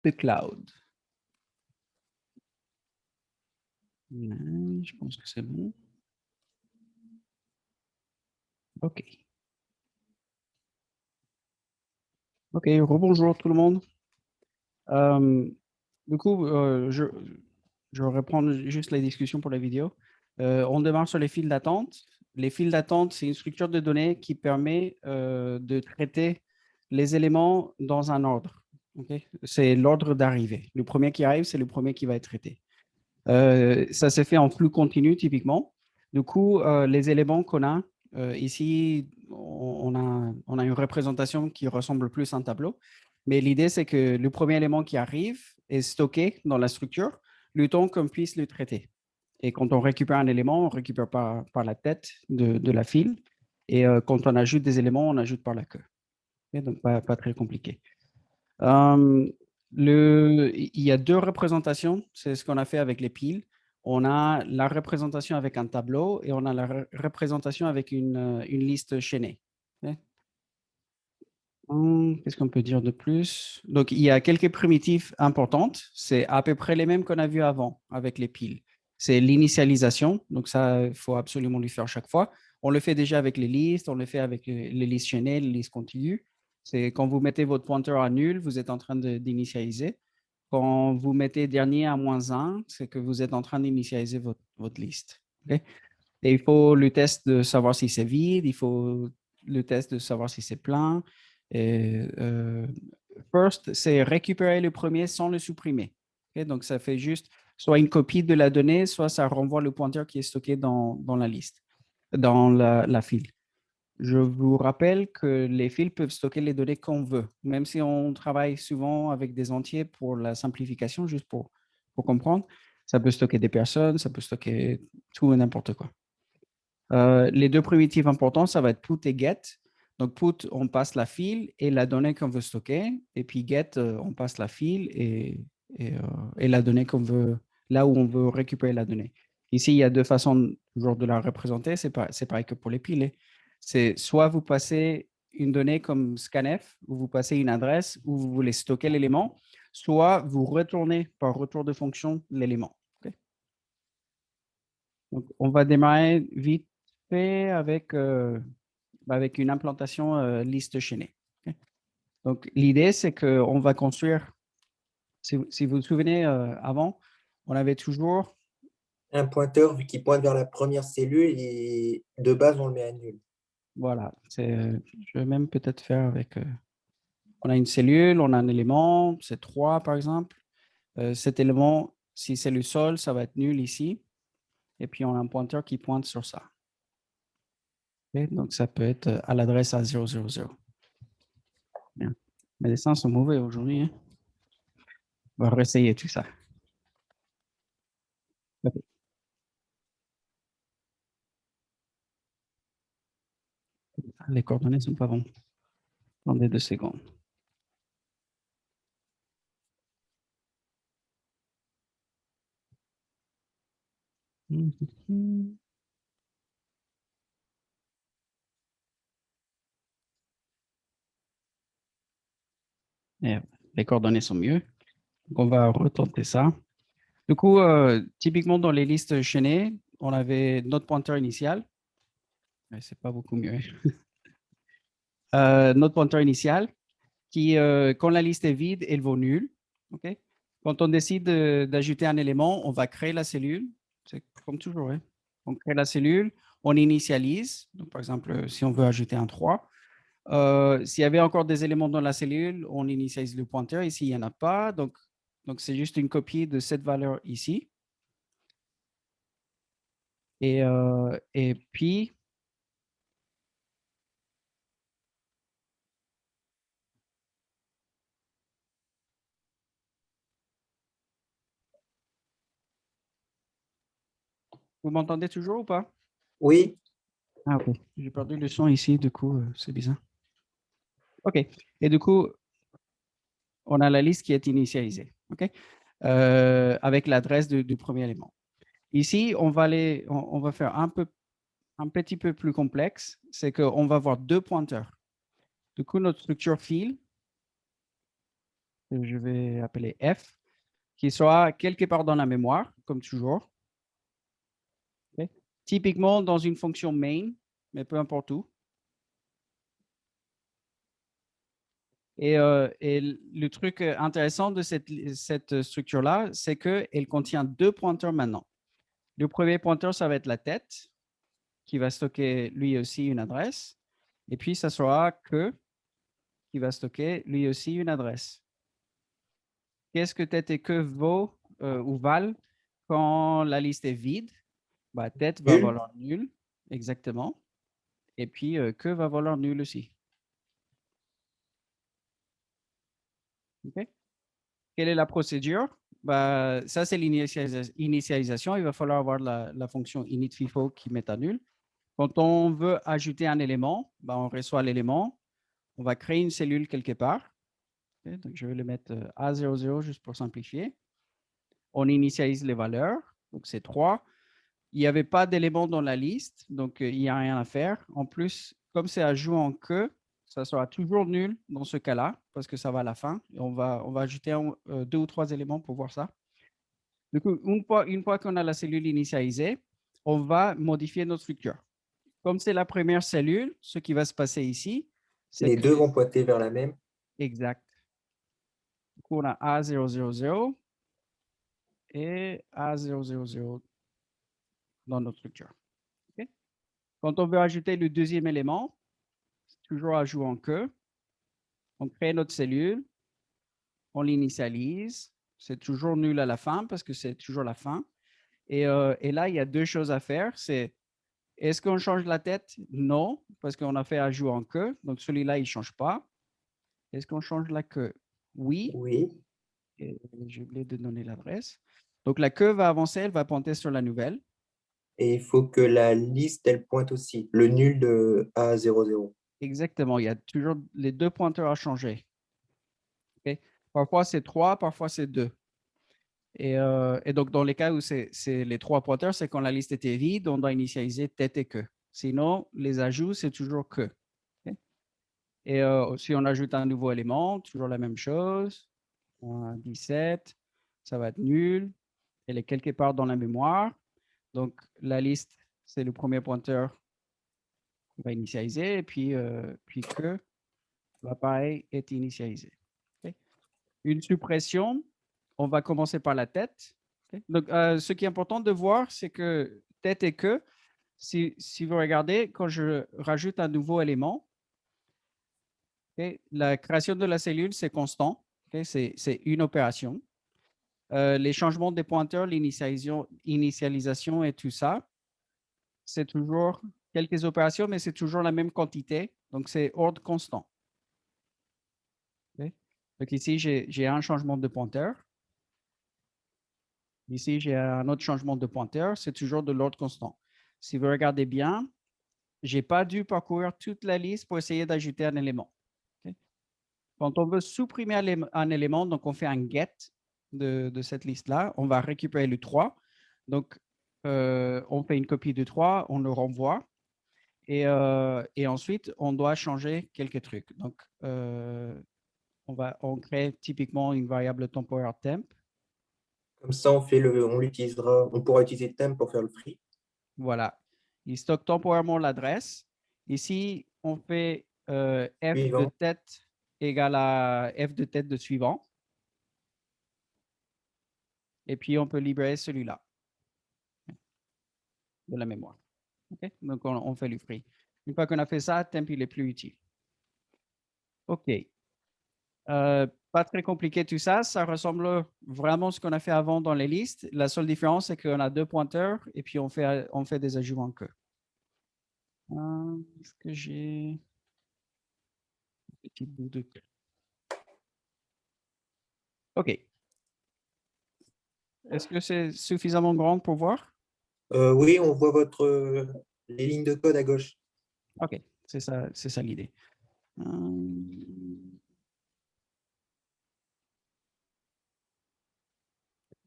the cloud. Je pense que c'est bon. OK. OK, rebonjour tout le monde. Du coup, je reprends juste la discussion pour la vidéo. On démarre sur les files d'attente. Les files d'attente, c'est une structure de données qui permet de traiter les éléments dans un ordre. Okay? C'est l'ordre d'arrivée. Le premier qui arrive, c'est le premier qui va être traité. Ça se fait en flux continu typiquement. Du coup, les éléments qu'on a ici, on a une représentation qui ressemble plus à un tableau. Mais l'idée, c'est que le premier élément qui arrive est stocké dans la structure, le temps qu'on puisse le traiter. Et quand on récupère un élément, on récupère par la tête de la file. Et quand on ajoute des éléments, on ajoute par la queue. Okay? Donc, pas très compliqué. Il y a deux représentations, c'est ce qu'on a fait avec les piles. On a la représentation avec un tableau et on a la représentation avec une liste chaînée. Okay? Qu'est-ce qu'on peut dire de plus? Donc, il y a quelques primitives importantes. C'est à peu près les mêmes qu'on a vu avant avec les piles. C'est l'initialisation. Donc, ça, il faut absolument le faire chaque fois. On le fait déjà avec les listes, on le fait avec les listes chaînées, les listes contiguës. C'est quand vous mettez votre pointeur à nul, vous êtes en train d'initialiser. Quand vous mettez dernier à -1, c'est que vous êtes en train d'initialiser votre liste. Okay? Et il faut le test de savoir si c'est vide, il faut le test de savoir si c'est plein. Et, first, c'est récupérer le premier sans le supprimer. Okay? Donc, ça fait juste soit une copie de la donnée, soit ça renvoie le pointeur qui est stocké dans la liste, dans la file. Je vous rappelle que les files peuvent stocker les données qu'on veut, même si on travaille souvent avec des entiers pour la simplification, juste pour comprendre. Ça peut stocker des personnes, ça peut stocker tout et n'importe quoi. Les deux primitives importantes, ça va être put et get. Donc, put, on passe la file et la donnée qu'on veut stocker. Et puis, get, on passe la file et la donnée qu'on veut, là où on veut récupérer la donnée. Ici, il y a deux façons toujours de la représenter. C'est pareil que pour les piles. Hein. C'est soit vous passez une donnée comme scanf, ou vous passez une adresse où vous voulez stocker l'élément, soit vous retournez par retour de fonction l'élément. Okay? Donc, on va démarrer vite fait avec une implantation liste chaînée. Okay? Donc, l'idée, c'est qu'on va construire, si vous vous souvenez, avant, on avait toujours… Un pointeur qui pointe vers la première cellule et de base, on le met à nul. Voilà, je vais même peut-être faire avec… on a une cellule, on a un élément, c'est 3 par exemple. Cet élément, si c'est le sol, ça va être nul ici. Et puis, on a un pointeur qui pointe sur ça. Okay? Donc, ça peut être à l'adresse A000. Bien. Mes dessins sont mauvais aujourd'hui. Hein? On va réessayer tout ça. Okay. Les coordonnées ne sont pas bonnes. Attendez 2 secondes. Et les coordonnées sont mieux. Donc, on va retenter ça. Du coup, typiquement dans les listes chaînées, on avait notre pointeur initial. C'est pas beaucoup mieux. Notre pointeur initial qui, quand la liste est vide, elle vaut nul. Okay? Quand on décide d'ajouter un élément, on va créer la cellule. C'est comme toujours. Hein? On crée la cellule, on initialise. Donc, par exemple, si on veut ajouter un 3, s'il y avait encore des éléments dans la cellule, on initialise le pointeur. Ici, il n'y en a pas. Donc c'est juste une copie de cette valeur ici. Et puis, vous m'entendez toujours ou pas? Oui, Ah, ok. J'ai perdu le son ici, du coup, c'est bizarre. OK. Et du coup, on a la liste qui est initialisée, OK? Avec l'adresse du premier élément. Ici, on va faire un petit peu plus complexe, c'est qu'on va avoir deux pointeurs. Du coup, notre structure file que je vais appeler F, qui soit quelque part dans la mémoire, comme toujours. Okay. Typiquement dans une fonction main, mais peu importe où. Et le truc intéressant de cette structure-là, c'est qu'elle contient deux pointeurs maintenant. Le premier pointeur, ça va être la tête, qui va stocker lui aussi une adresse. Et puis, ça sera que, qui va stocker lui aussi une adresse. Qu'est-ce que tête et que vaut ou valent quand la liste est vide? Bah, tête va Nul. valoir nul, exactement. Et puis, que va valoir nul aussi. OK? Quelle est la procédure? Bah, ça, c'est l'initialisation. Il va falloir avoir la fonction init FIFO qui met à nul. Quand on veut ajouter un élément, bah, on reçoit l'élément. On va créer une cellule quelque part. Okay, donc, je vais le mettre A00 juste pour simplifier. On initialise les valeurs. Donc, c'est 3. Il n'y avait pas d'élément dans la liste, donc il n'y a rien à faire. En plus, comme c'est à jouer en que, ça sera toujours nul dans ce cas-là, parce que ça va à la fin. Et on va ajouter 2 ou 3 éléments pour voir ça. Du coup, une fois qu'on a la cellule initialisée, on va modifier notre structure. Comme c'est la première cellule, ce qui va se passer ici, c'est Les que... deux vont pointer vers la même. Exact. Du coup, on a A000 et A000 dans notre structure. Okay? Quand on veut ajouter le deuxième élément, c'est toujours à jouer en que. On crée notre cellule, on l'initialise. C'est toujours nul à la fin parce que c'est toujours la fin. Et là, il y a deux choses à faire. C'est est-ce qu'on change la tête? Non, parce qu'on a fait ajout en que. Donc celui-là, il ne change pas. Est-ce qu'on change la queue? Oui. Oui. Et j'ai oublié de donner l'adresse. Donc la queue va avancer, elle va pointer sur la nouvelle. Et il faut que la liste, elle pointe aussi. Le nul de A00. Exactement, il y a toujours les deux pointeurs à changer. Okay? Parfois c'est 3, parfois c'est 2. Et donc, dans les cas où c'est les 3 pointeurs, c'est quand la liste était vide, on doit initialiser tête et que. Sinon, les ajouts, c'est toujours que. Okay? Et si on ajoute un nouveau élément, toujours la même chose. 17, ça va être nul. Elle est quelque part dans la mémoire. Donc, la liste, c'est le premier pointeur qu'on va initialiser. Et puis que l'appareil est initialisé. Okay? Une suppression, on va commencer par la tête. Okay? Donc, ce qui est important de voir, c'est que tête et que, si vous regardez, quand je rajoute un nouveau élément, okay, la création de la cellule, c'est constant. Okay? C'est une opération. Les changements des pointeurs, l'initialisation et tout ça, c'est toujours quelques opérations, mais c'est toujours la même quantité. Donc, c'est ordre constant. Okay? Donc, ici, j'ai un changement de pointeur. Ici, j'ai un autre changement de pointeur. C'est toujours de l'ordre constant. Si vous regardez bien, je n'ai pas dû parcourir toute la liste pour essayer d'ajouter un élément. Okay? Quand on veut supprimer un élément, donc on fait un get de cette liste-là, on va récupérer le 3. Donc, on fait une copie de 3, on le renvoie. Et ensuite, on doit changer quelques trucs. Donc, on crée typiquement une variable temporaire temp. Comme ça, on pourra utiliser temp pour faire le free. Voilà. Il stocke temporairement l'adresse. Ici, on fait f de Suivant. tête égale à f de tête de suivant. Et puis, on peut libérer celui-là de la mémoire. Okay? Donc, on fait le free. Une fois qu'on a fait ça, temp, il est plus utile. OK. Pas très compliqué tout ça. Ça ressemble vraiment à ce qu'on a fait avant dans les listes. La seule différence, c'est qu'on a deux pointeurs et puis on fait des ajouts en queue. Est-ce que j'ai un petit bout de... OK. Est-ce que c'est suffisamment grand pour voir? Oui, on voit les lignes de code à gauche. OK, c'est ça l'idée.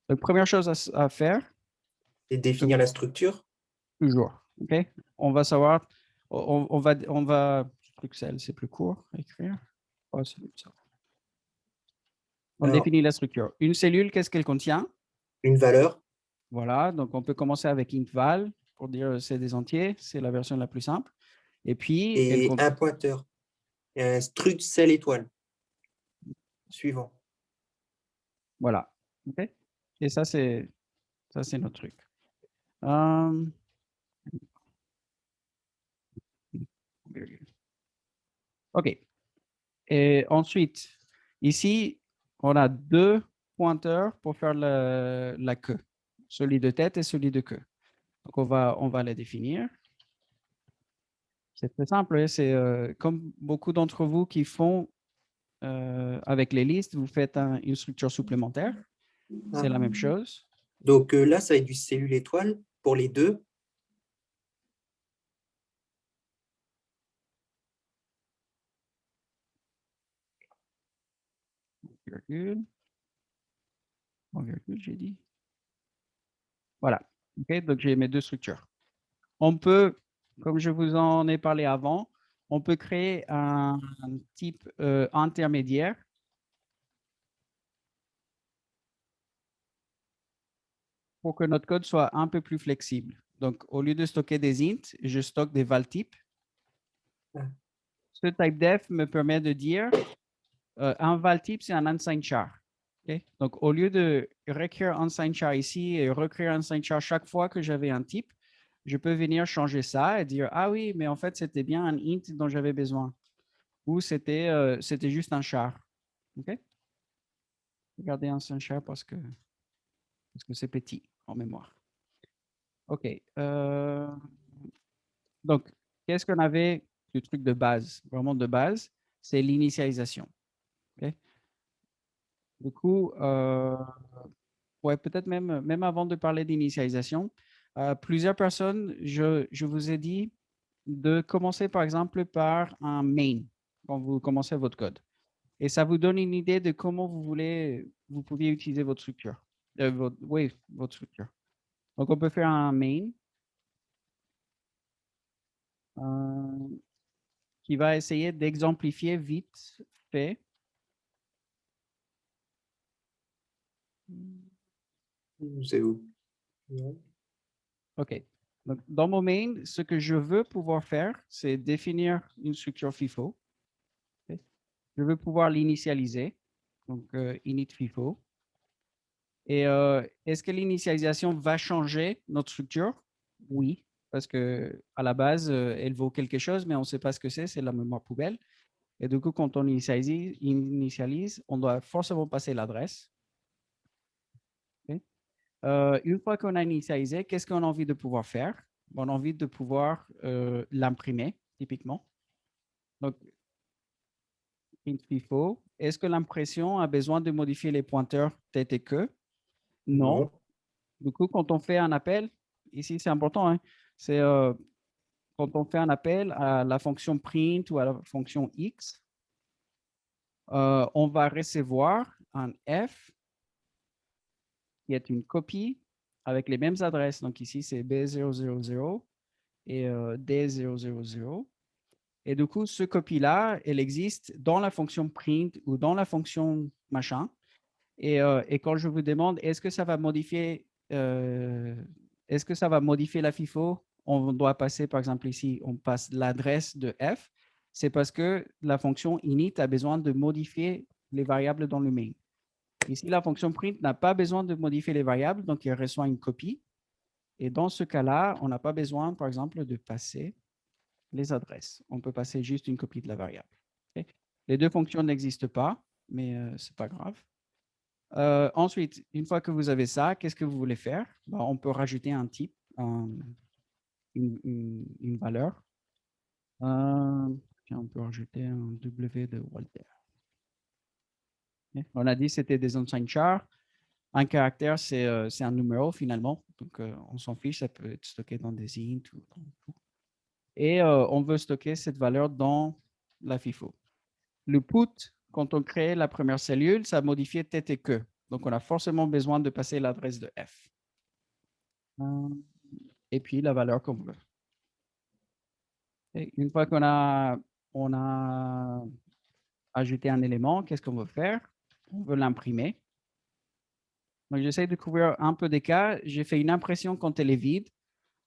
Donc, première chose à faire, Et définir la structure. toujours. OK? On va savoir, je trouve que c'est plus court à écrire. Oh, ça. On Alors, définit la structure. Une cellule, qu'est-ce qu'elle contient? une valeur Voilà, donc on peut commencer avec int_val pour dire c'est des entiers, c'est la version la plus simple. Et puis, elle et un pointeur. Et un struct cell étoile. Suivant. voilà. OK? Et ça, c'est notre truc. Euh, OK. Et ensuite, ici, on a deux pointeurs pour faire la queue, celui de tête et celui de queue. Donc, on va les définir. C'est très simple, hein, c'est comme beaucoup d'entre vous qui font avec les listes, vous faites une structure supplémentaire. C'est la même chose. Donc là, ça va être du cellule étoile pour les deux. Virgule. En virgule, j'ai dit. Voilà. OK, donc j'ai mes deux structures. On peut, comme je vous en ai parlé avant, on peut créer un type intermédiaire pour que notre code soit un peu plus flexible. Donc, au lieu de stocker des int, je stocke des val types. Ah. Ce typedef me permet de dire un val type, c'est un unsigned char. Okay? Donc, au lieu de réécrire unsigned char ici et recréer un unsigned char chaque fois que j'avais un type, je peux venir changer ça et dire ah oui, mais en fait, c'était bien un int dont j'avais besoin. Ou c'était juste un char. OK? Regardez un unsigned char parce que c'est petit en mémoire. OK. Donc, qu'est-ce qu'on avait du truc de base, vraiment de base? C'est l'initialisation. OK? Du coup, ouais, peut-être même avant de parler d'initialisation, plusieurs personnes, je vous ai dit de commencer par exemple par un main quand vous commencez votre code. Et ça vous donne une idée de comment vous pouviez utiliser votre structure. Votre structure. Donc, on peut faire un main qui va essayer d'exemplifier vite fait. C'est où? OK. Donc, dans mon main, ce que je veux pouvoir faire, c'est définir une structure FIFO. Okay. Je veux pouvoir l'initialiser. Donc, init FIFO. Et est-ce que l'initialisation va changer notre structure? Oui, parce que à la base, elle vaut quelque chose, mais on ne sait pas ce que c'est la mémoire poubelle. Et du coup, quand on initialise, on doit forcément passer l'adresse. Okay. Une fois qu'on a initialisé, qu'est-ce qu'on a envie de pouvoir faire? On a envie de pouvoir l'imprimer, typiquement. Donc, int FIFO. Est-ce que l'impression a besoin de modifier les pointeurs tête et queue? Non. Non. Du coup, quand on fait un appel, ici c'est important, hein, c'est quand on fait un appel à la fonction print ou à la fonction x, on va recevoir un f qui est une copie avec les mêmes adresses. Donc ici, c'est B000 et D000. Et du coup, ce copie-là, elle existe dans la fonction print ou dans la fonction machin. Et quand je vous demande, est-ce que ça va modifier la FIFO? On doit passer, par exemple, ici, on passe l'adresse de f. C'est parce que la fonction init a besoin de modifier les variables dans le main. Ici, la fonction print n'a pas besoin de modifier les variables, donc elle reçoit une copie. Et dans ce cas-là, on n'a pas besoin, par exemple, de passer les adresses. On peut passer juste une copie de la variable. Okay. Les deux fonctions n'existent pas, mais ce n'est pas grave. Ensuite, une fois que vous avez ça, qu'est-ce que vous voulez faire? Ben, on peut rajouter un type, une valeur. On peut rajouter un W de Walter. Okay. On a dit que c'était des unsigned chars. Un caractère, c'est un numéro finalement. Donc, on s'en fiche, ça peut être stocké dans des int ou dans tout. Et on veut stocker cette valeur dans la FIFO. Le put, quand on crée la première cellule, ça modifie tête et queue. Donc, on a forcément besoin de passer l'adresse de f. Et puis, la valeur qu'on veut. Et une fois on a ajouté un élément, qu'est-ce qu'on veut faire? on veut l'imprimer. Donc, j'essaie de couvrir un peu des cas. J'ai fait une impression quand elle est vide.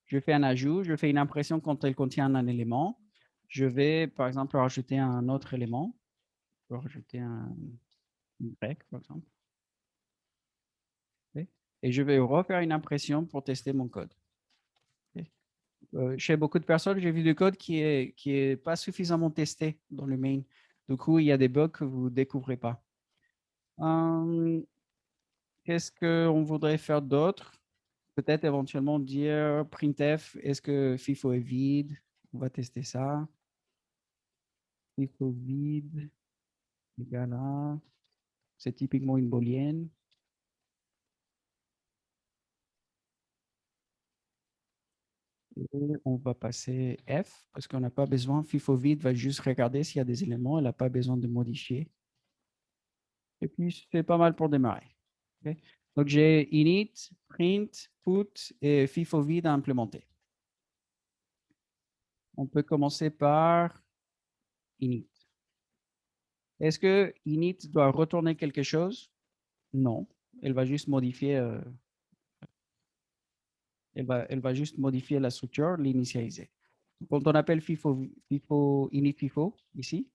Je fais un ajout. Je fais une impression quand elle contient un élément. Je vais, par exemple, rajouter un autre élément. Je vais rajouter un Y, par exemple. Ok. Et je vais refaire une impression pour tester mon code. Ok. Chez beaucoup de personnes, j'ai vu du code qui est pas suffisamment testé dans le main. Du coup, il y a des bugs que vous ne découvrez pas. Qu'est-ce qu'on voudrait faire d'autre? Peut-être éventuellement dire printf, est-ce que FIFO est vide? On va tester ça. FIFO vide égale à, c'est typiquement une booléenne. Et on va passer F parce qu'on n'a pas besoin. FIFO vide va juste regarder s'il y a des éléments. Elle n'a pas besoin de modifier. Et puis, c'est pas mal pour démarrer. Okay? Donc, j'ai init, print, put et FIFO vide à implémenter. On peut commencer par init. Est-ce que init doit retourner quelque chose? Non. Elle va juste modifier, elle va juste modifier la structure, l'initialiser. Quand on appelle FIFO, init FIFO, ici,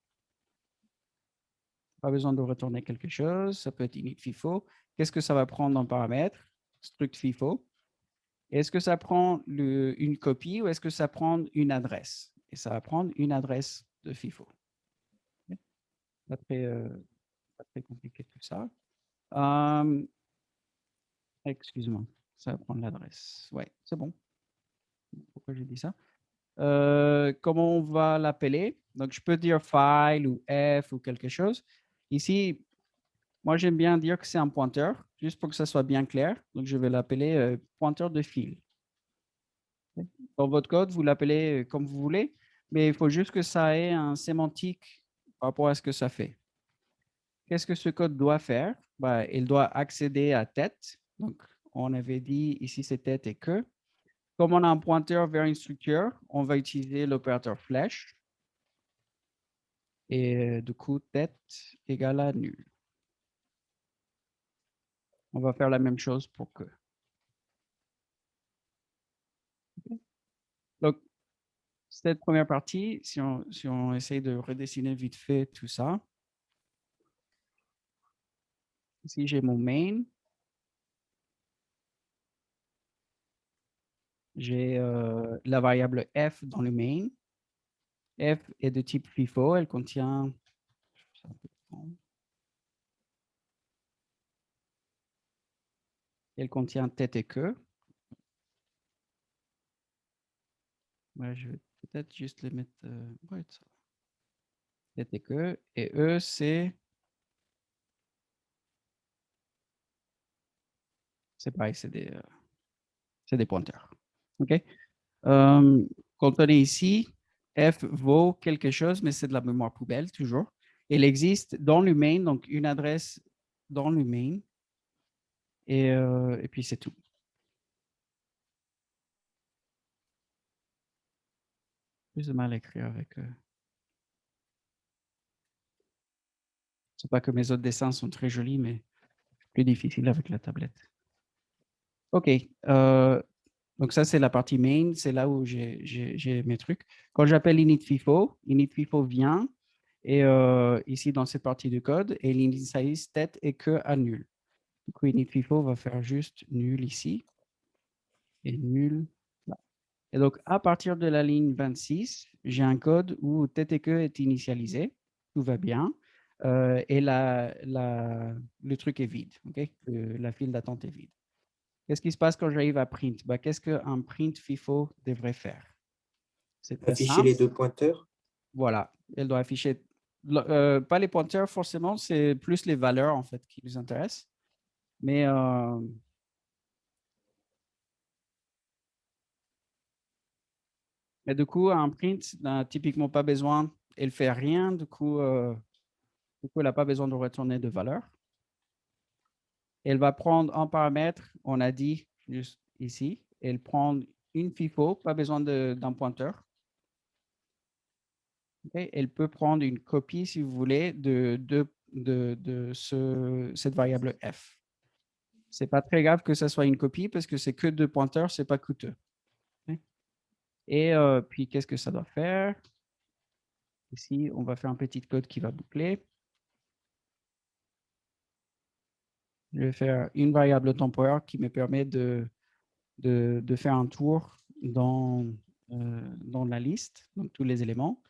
pas besoin de retourner quelque chose, ça peut être init FIFO. Qu'est-ce que ça va prendre en paramètre? Struct FIFO. Est-ce que ça prend une copie ou est-ce que ça prend une adresse? Et ça va prendre une adresse de FIFO. Okay. Pas très compliqué tout ça. Excuse-moi, ça va prendre l'adresse. Oui, c'est bon. Pourquoi j'ai dit ça? Comment on va l'appeler? Donc, je peux dire file ou F ou quelque chose. Ici, moi, j'aime bien dire que c'est un pointeur, juste pour que ça soit bien clair. Donc, je vais l'appeler pointeur de fil. Dans votre code, vous l'appelez comme vous voulez, mais il faut juste que ça ait un sémantique par rapport à ce que ça fait. Qu'est-ce que ce code doit faire? Ben, il doit accéder à tête. Donc, on avait dit ici, c'est tête et que. Comme on a un pointeur vers une structure, on va utiliser l'opérateur flèche. Et du coup, tête égale à nul. On va faire la même chose pour que. Okay. Donc, cette première partie, si on essaye de redessiner vite fait tout ça, ici j'ai mon main, j'ai la variable f dans le main. F est de type FIFO, elle contient, tête et queue. Ouais, je vais peut-être juste les mettre tête et queue. Et E, c'est pareil, c'est des pointeurs. OK? Quand on est ici, F vaut quelque chose, mais c'est de la mémoire poubelle, toujours. Elle existe dans le main, donc une adresse dans le main. Et puis, c'est tout. Plus de mal à écrire avec... C'est pas que mes autres dessins sont très jolis, mais plus difficile avec la tablette. OK. Donc, ça, c'est la partie main. C'est là où j'ai mes trucs. Quand j'appelle init FIFO vient et ici, dans cette partie du code, et il initialise tête et queue à nul. Du coup, init FIFO va faire juste nul ici et nul là. Et donc, à partir de la ligne 26, j'ai un code où tête et queue est initialisé. Tout va bien. Et le truc est vide. Okay? La file d'attente est vide. Qu'est-ce qui se passe quand j'arrive à print? Bah, qu'est-ce qu'un print FIFO devrait faire? C'est très Afficher simple. les 2 pointeurs. Voilà, elle doit afficher, pas les pointeurs forcément, c'est plus les valeurs en fait qui nous intéressent. Mais du coup, un print n'a typiquement pas besoin, elle fait rien, du coup, elle n'a pas besoin de retourner de valeur. Elle va prendre un paramètre, on a dit juste ici, elle prend une FIFO, pas besoin d'un pointeur. Okay. Elle peut prendre une copie, si vous voulez, de cette variable f. C'est pas très grave que ça soit une copie parce que c'est que 2 pointeurs, c'est pas coûteux. Et puis, qu'est-ce que ça doit faire? Ici, on va faire un petit code qui va boucler. Je vais faire une variable temporaire qui me permet de faire un tour dans la liste, donc tous les éléments.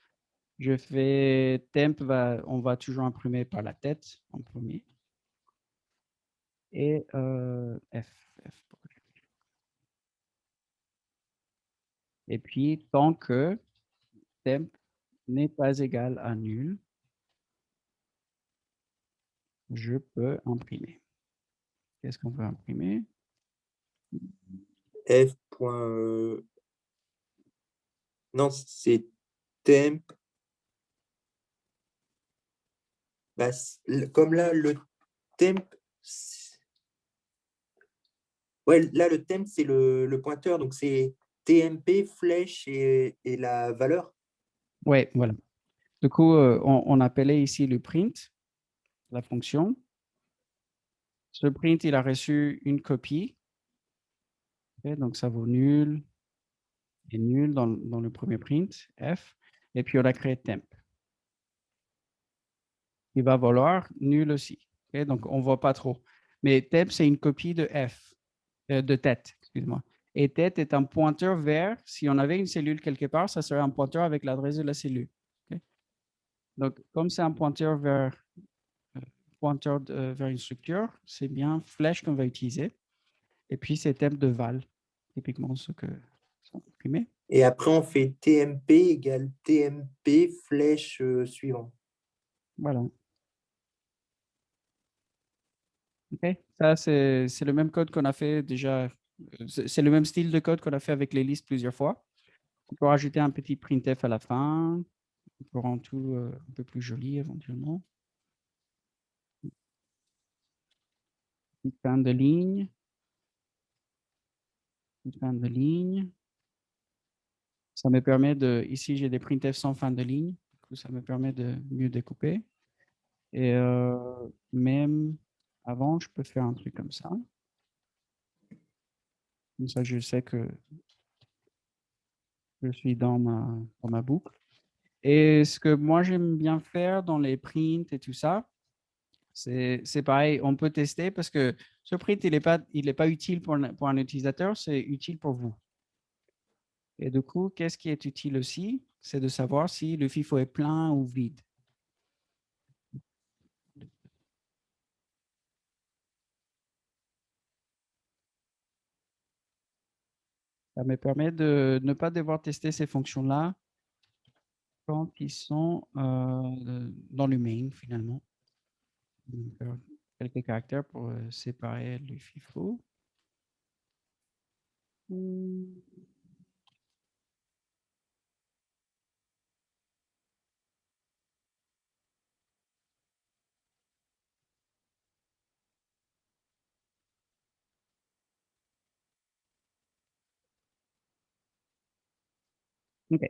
Je fais temp, on va toujours imprimer par la tête en premier. Et F. Et puis, tant que temp n'est pas égal à nul, je peux imprimer. Qu'est-ce qu'on peut imprimer? F. Non, c'est temp. Bah, comme là, le temp, ouais, là, le temp, c'est le pointeur, donc c'est TMP, flèche et la valeur. Oui, voilà. Du coup, on appelait ici le print, la fonction. Ce print, il a reçu une copie. Okay, donc, ça vaut nul et nul dans le premier print, F. Et puis, on a créé temp. Il va valoir nul aussi. Okay, donc, on ne voit pas trop. Mais temp, c'est une copie de F, de tête, excuse-moi. Et tête est un pointeur vers, si on avait une cellule quelque part, ça serait un pointeur avec l'adresse de la cellule. Okay? Donc, comme c'est un pointeur vers vers une structure, c'est bien flèche qu'on va utiliser. Et puis, c'est temp de val, typiquement ce que sont imprimés. Et après, on fait TMP égale TMP, flèche suivant. Voilà. OK. Ça, c'est le même code qu'on a fait déjà. C'est le même style de code qu'on a fait avec les listes plusieurs fois. On peut rajouter un petit printf à la fin pour rendre tout un peu plus joli éventuellement. Une fin de ligne. Une fin de ligne. Ça me permet de... Ici, j'ai des printf sans fin de ligne. Du coup, ça me permet de mieux découper. Et même avant, je peux faire un truc comme ça. Comme ça, je sais que je suis dans ma boucle. Et ce que moi, j'aime bien faire dans les prints et tout ça, c'est pareil, on peut tester parce que ce print, il est pas utile pour un utilisateur, c'est utile pour vous. Et du coup, qu'est-ce qui est utile aussi? C'est de savoir si le FIFO est plein ou vide. Ça me permet de ne pas devoir tester ces fonctions-là quand ils sont dans le main, finalement. On va faire quelques caractères pour séparer le FIFO. OK.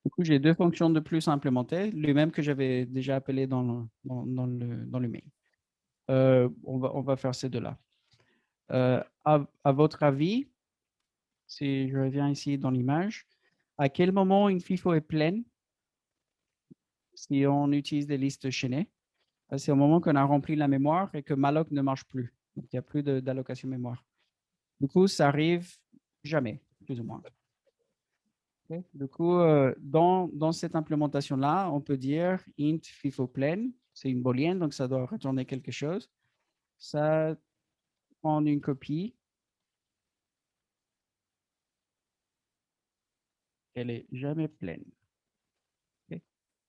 Du coup, j'ai deux fonctions de plus à implémenter, les mêmes que j'avais déjà appelées dans le main. On va faire ces deux-là. À votre avis, si je reviens ici dans l'image, à quel moment une FIFO est pleine si on utilise des listes chaînées? C'est au moment qu'on a rempli la mémoire et que malloc ne marche plus. Donc, il n'y a plus d'allocation mémoire. Du coup, ça arrive jamais, plus ou moins. Okay. Du coup, dans cette implémentation-là, on peut dire int FIFO plein, c'est une booléenne, donc ça doit retourner quelque chose. Ça prend une copie. Elle est jamais pleine. Okay.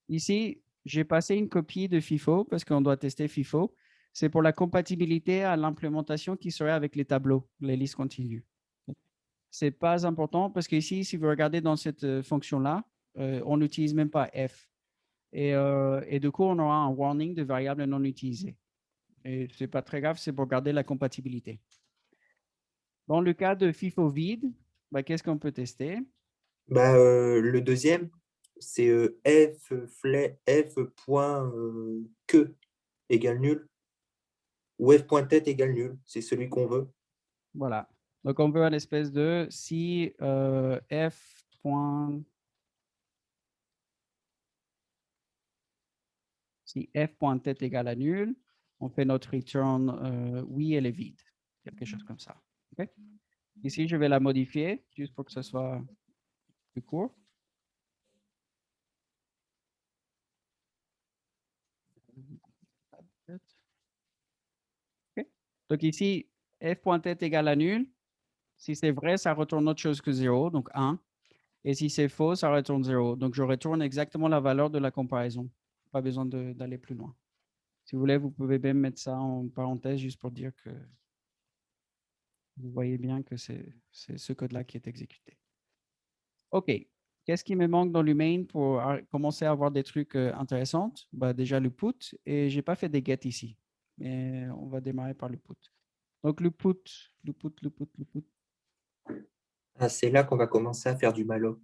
Ici, j'ai passé une copie de FIFO parce qu'on doit tester FIFO. C'est pour la compatibilité à l'implémentation qui serait avec les tableaux, les listes continues. C'est pas important parce qu'ici, si vous regardez dans cette fonction-là, on n'utilise même pas F. Et du coup, on aura un warning de variable non utilisée. Et ce n'est pas très grave, c'est pour garder la compatibilité. Dans le cas de FIFO vide, bah, qu'est-ce qu'on peut tester? Bah, le deuxième, c'est F point que. égale nul ou f.tête égale nul, c'est celui qu'on veut. Voilà. Donc, on veut une espèce de si f. Si f.tête égale à nul, on fait notre return oui, elle est vide. Quelque chose comme ça. OK? Ici, je vais la modifier juste pour que ce soit plus court. OK. Donc ici, f.tête égale à nul. Si c'est vrai, ça retourne autre chose que 0, donc 1. Et si c'est faux, ça retourne 0. Donc je retourne exactement la valeur de la comparaison. Pas besoin d'aller plus loin. Si vous voulez, vous pouvez même mettre ça en parenthèse juste pour dire que vous voyez bien que c'est ce code-là qui est exécuté. OK. Qu'est-ce qui me manque dans le main pour commencer à avoir des trucs intéressants? Bah, déjà le put, et je n'ai pas fait des get ici. Mais on va démarrer par le put. Donc le put. Ah, c'est là qu'on va commencer à faire du malloc.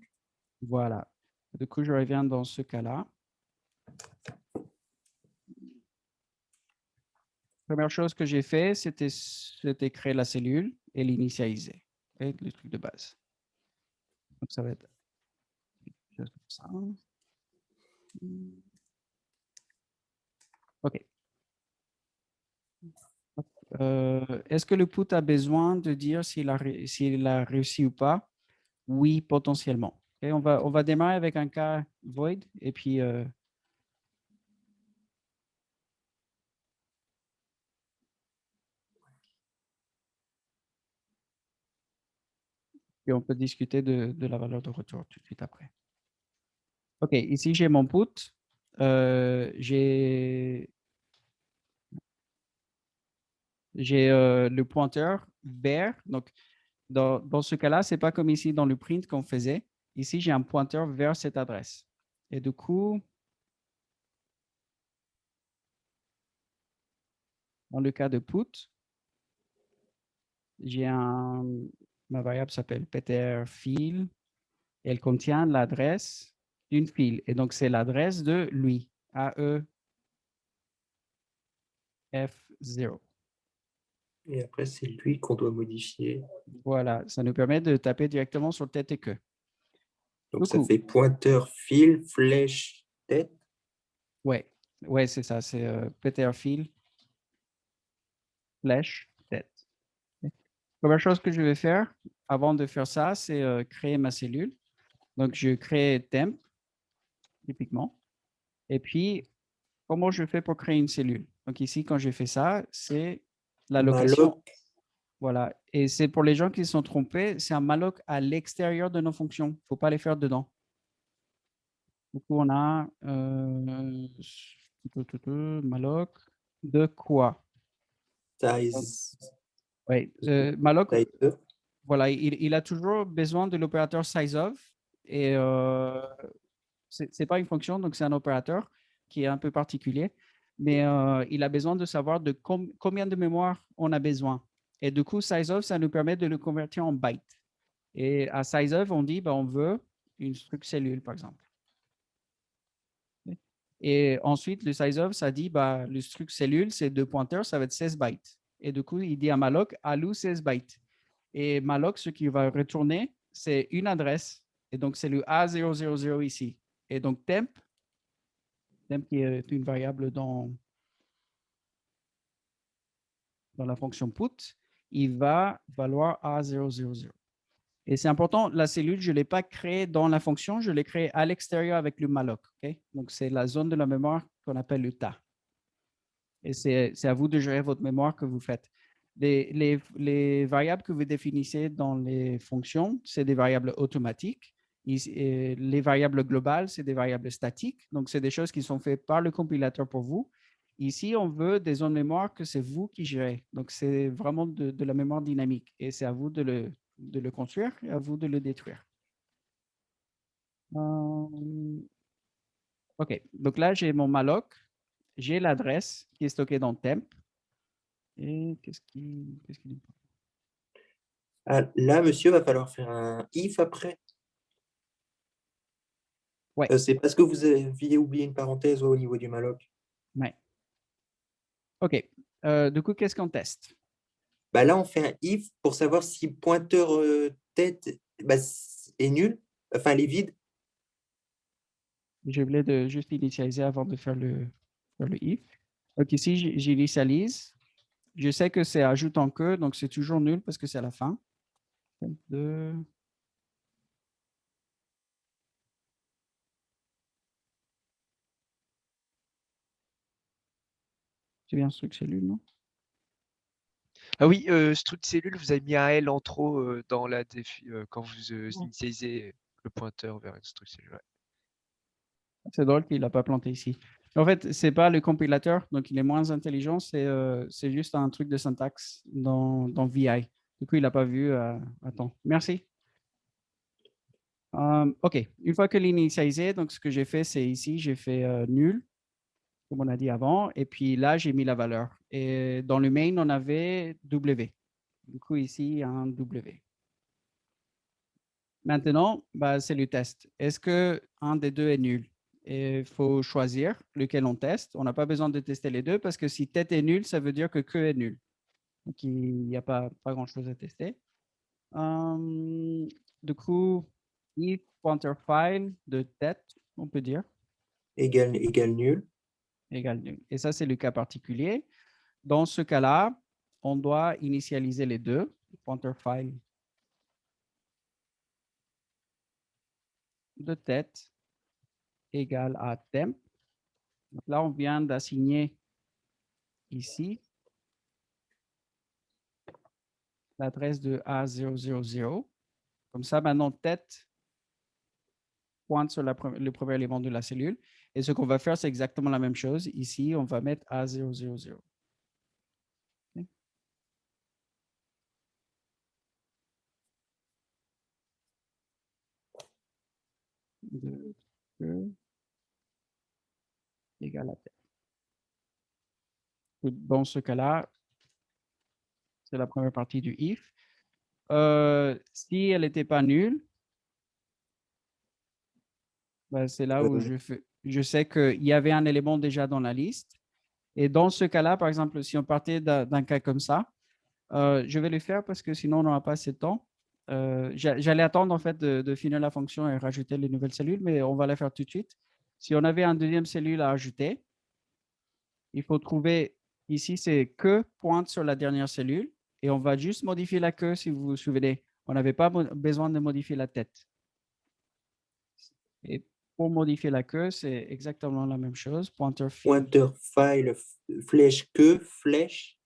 Voilà. Du coup, je reviens dans ce cas-là. Première chose que j'ai fait, c'était créer la cellule et l'initialiser. Et le truc de base. Donc, ça va être comme ça. OK. Est-ce que le put a besoin de dire s'il a réussi ou pas? Oui, potentiellement. Okay, on va démarrer avec un cas void et puis on peut discuter de la valeur de retour tout de suite après. OK, ici j'ai mon put. J'ai le pointeur vers. Donc, dans ce cas-là, ce n'est pas comme ici dans le print qu'on faisait. Ici, j'ai un pointeur vers cette adresse. Et du coup, dans le cas de put, ma variable s'appelle ptr_file. Elle contient l'adresse d'une file. Et donc, c'est l'adresse de lui, AEF0. Et après, c'est lui qu'on doit modifier. Voilà, ça nous permet de taper directement sur tête et queue. Donc, Du ça coup, fait pointeur, fil, flèche, tête. ouais, c'est ça, c'est ptr_file, flèche, tête. Première chose que je vais faire avant de faire ça, c'est créer ma cellule. Donc, je crée temp, typiquement. Et puis, comment je fais pour créer une cellule? Donc, ici, quand j'ai fait ça, c'est la location. Malloc. Voilà. Et c'est pour les gens qui se sont trompés, c'est un malloc à l'extérieur de nos fonctions. Il ne faut pas les faire dedans. Du coup, on a malloc de quoi? Size. Oui, malloc, Size. voilà, il a toujours besoin de l'opérateur sizeof. Et ce n'est pas une fonction, donc c'est un opérateur qui est un peu particulier. Mais il a besoin de savoir de combien de mémoire on a besoin. Et du coup, sizeof, ça nous permet de le convertir en byte. Et à sizeof, on dit, on veut une struct cellule, par exemple. Et ensuite, le sizeof, ça dit, le struct cellule, c'est 2 pointeurs, ça va être 16 bytes. Et du coup, il dit à malloc, allow 16 bytes. Et malloc, ce qu'il va retourner, c'est une adresse. Et donc, c'est le A000 ici. Et donc, temp qui est une variable dans la fonction put, il va valoir A000. Et c'est important, la cellule, je ne l'ai pas créée dans la fonction, je l'ai créée à l'extérieur avec le malloc. Okay? Donc, c'est la zone de la mémoire qu'on appelle le tas. Et c'est à vous de gérer votre mémoire que vous faites. Les variables que vous définissez dans les fonctions, c'est des variables automatiques. Les variables globales, c'est des variables statiques. Donc, c'est des choses qui sont faites par le compilateur pour vous. Ici, on veut des zones mémoire que c'est vous qui gérez. Donc, c'est vraiment de la mémoire dynamique. Et c'est à vous de le construire et à vous de le détruire. OK. Donc là, j'ai mon malloc. J'ai l'adresse qui est stockée dans temp. Et qu'est-ce qui Ah, là, monsieur, va falloir faire un if après. Ouais, C'est parce que vous aviez oublié une parenthèse au niveau du malloc. ouais. OK. Du coup, qu'est-ce qu'on teste? Bah, là, on fait un if pour savoir si pointeur, tête, bah, est nul, enfin, elle est vide. J'ai oublié de juste initialiser avant de faire le if. Donc ici, j'initialise. Je sais que c'est ajoute en queue, donc c'est toujours nul parce que c'est à la fin. De... C'est bien struct cellule, non? Ah oui, struct cellule, vous avez mis un L en trop dans la quand vous initialisez le pointeur vers une struct cellule. Ouais. C'est drôle qu'il n'a pas planté ici. En fait, c'est pas le compilateur, donc il est moins intelligent, c'est juste un truc de syntaxe dans VI. Du coup, il n'a pas vu. Attends, merci. OK, une fois que l'initialisé, donc ce que j'ai fait, c'est ici, j'ai fait nul, comme on a dit avant, et puis là, j'ai mis la valeur. Et dans le main, on avait W. Du coup, ici, un W. Maintenant, bah, c'est le test. Est-ce qu'un des deux est nul? Il faut choisir lequel on teste. On n'a pas besoin de tester les deux parce que si tête est nul, ça veut dire que queue est nul. Donc, il n'y a pas grand-chose à tester. Du coup, if pointer file de tête, on peut dire, Égale nul. égale nul. Et ça, c'est le cas particulier. Dans ce cas-là, on doit initialiser les deux. Pointer file de tête égale à temp. Donc là, on vient d'assigner ici l'adresse de A000. Comme ça, maintenant, tête pointe sur le premier élément de la cellule. Et ce qu'on va faire, c'est exactement la même chose. Ici, on va mettre A000. OK. 2, 2 égale à tête. Dans ce cas-là, c'est la première partie du if. Si elle n'était pas nulle, ben, c'est là où je sais qu'il y avait un élément déjà dans la liste. Et dans ce cas-là, par exemple, si on partait d'un cas comme ça, je vais le faire parce que sinon, on n'aura pas assez de temps. J'allais attendre en fait de finir la fonction et rajouter les nouvelles cellules, mais on va la faire tout de suite. Si on avait un deuxième cellule à ajouter, il faut trouver, ici, c'est que pointe sur la dernière cellule et on va juste modifier la queue, si vous vous souvenez. On n'avait pas besoin de modifier la tête. Et pour modifier la queue, c'est exactement la même chose. Pointer File, flèche queue, flèche.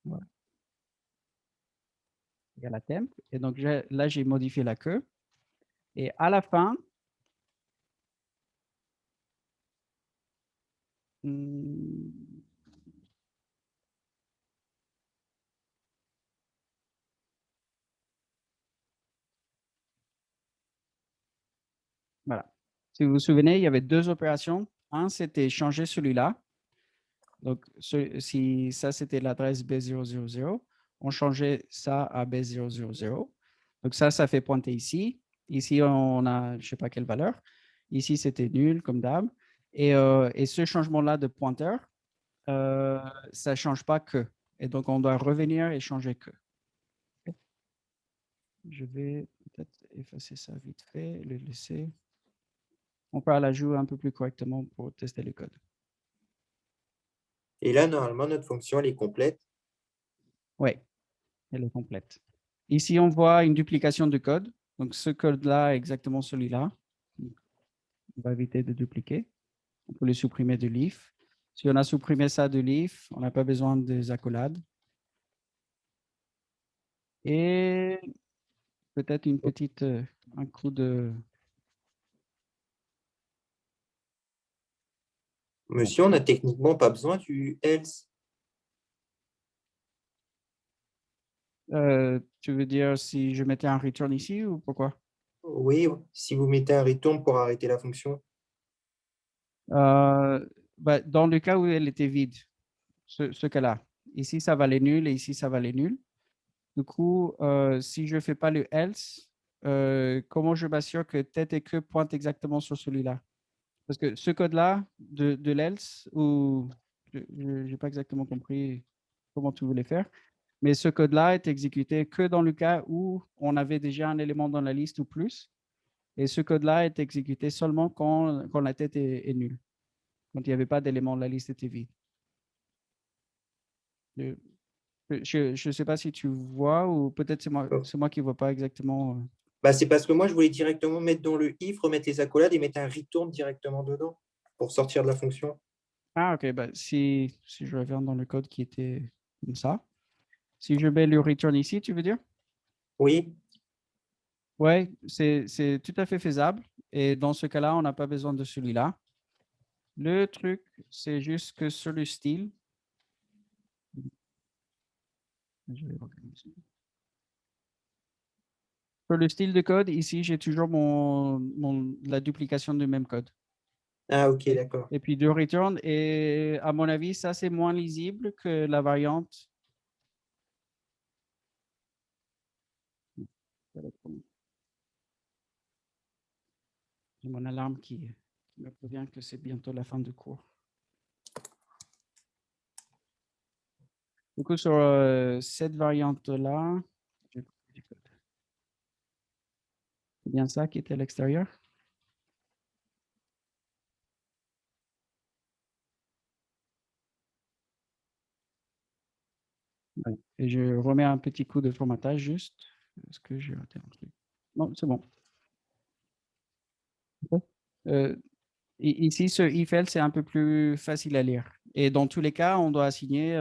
voilà, égale à temp. Et donc là, j'ai modifié la queue. Et à la fin, voilà. Si vous vous souvenez, il y avait deux opérations. Un, c'était changer celui-là. Donc, si ça, c'était l'adresse B000, on changeait ça à B000. Donc, ça fait pointer ici. Ici, on a, je ne sais pas quelle valeur. Ici, c'était nul, comme d'hab. Et ce changement-là de pointeur, ça ne change pas que. Et donc, on doit revenir et changer que. Je vais peut-être effacer ça vite fait, le laisser. On peut la jouer un peu plus correctement pour tester le code. Et là, normalement, notre fonction, elle est complète. Oui, elle est complète. Ici, on voit une duplication de code. Donc, ce code-là est exactement celui-là. On va éviter de dupliquer. On peut le supprimer de l'if. Si on a supprimé ça de l'if, on n'a pas besoin des accolades. Et peut-être un coup de... Monsieur, on n'a techniquement pas besoin du else. Tu veux dire si je mettais un return ici ou pourquoi? Oui, si vous mettez un return pour arrêter la fonction. Dans le cas où elle était vide, ce cas-là, ici ça valait nul et ici ça valait nul. Du coup, si je ne fais pas le else, comment je m'assure que tête et queue pointent exactement sur celui-là? Parce que ce code-là de l'else, ou je n'ai pas exactement compris comment tu voulais faire, mais ce code-là est exécuté que dans le cas où on avait déjà un élément dans la liste ou plus. Et ce code-là est exécuté seulement quand la tête est nulle. Quand il n'y avait pas d'élément, la liste était vide. Je ne sais pas si tu vois ou peut-être c'est moi qui ne vois pas exactement. Bah, c'est parce que moi, je voulais directement mettre dans le if, remettre les accolades et mettre un return directement dedans pour sortir de la fonction. Ah, ok. Bah, si je reviens dans le code qui était comme ça. Si je mets le return ici, tu veux dire? Oui, Oui, c'est tout à fait faisable. Et dans ce cas-là, on n'a pas besoin de celui-là. Le truc, c'est juste que sur le style, je vais regarder ici. Sur le style de code, ici, j'ai toujours la duplication du même code. ah ok, d'accord. Et puis de return, et à mon avis, ça, c'est moins lisible que la variante. J'ai mon alarme qui me prévient que c'est bientôt la fin du cours. Du coup, sur cette variante-là, c'est bien ça qui était à l'extérieur. Ouais. Et je remets un petit coup de formatage juste. Est-ce que j'ai raté un truc? Non, c'est bon. Euh, ici, ce if-else, c'est un peu plus facile à lire. Et dans tous les cas, on doit assigner